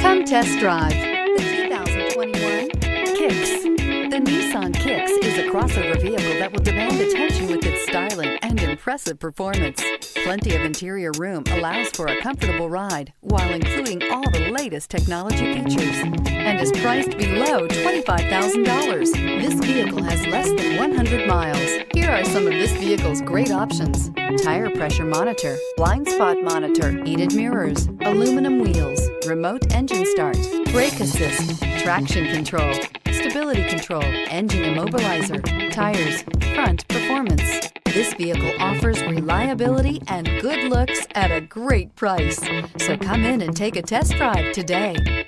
Come test drive the 2021 Kicks. The Nissan Kicks is a crossover vehicle that will demand attention with its styling and impressive performance. Plenty of interior room allows for a comfortable ride while including all the latest technology features and is priced below $25,000. This vehicle has less than 100 miles. Here are some of this vehicle's great options: tire pressure monitor, blind spot monitor, heated mirrors, aluminum wheels, remote engine start, brake assist, traction control, stability control, engine immobilizer, tires, front performance. This vehicle offers reliability and good looks at a great price. So come in and take a test drive today.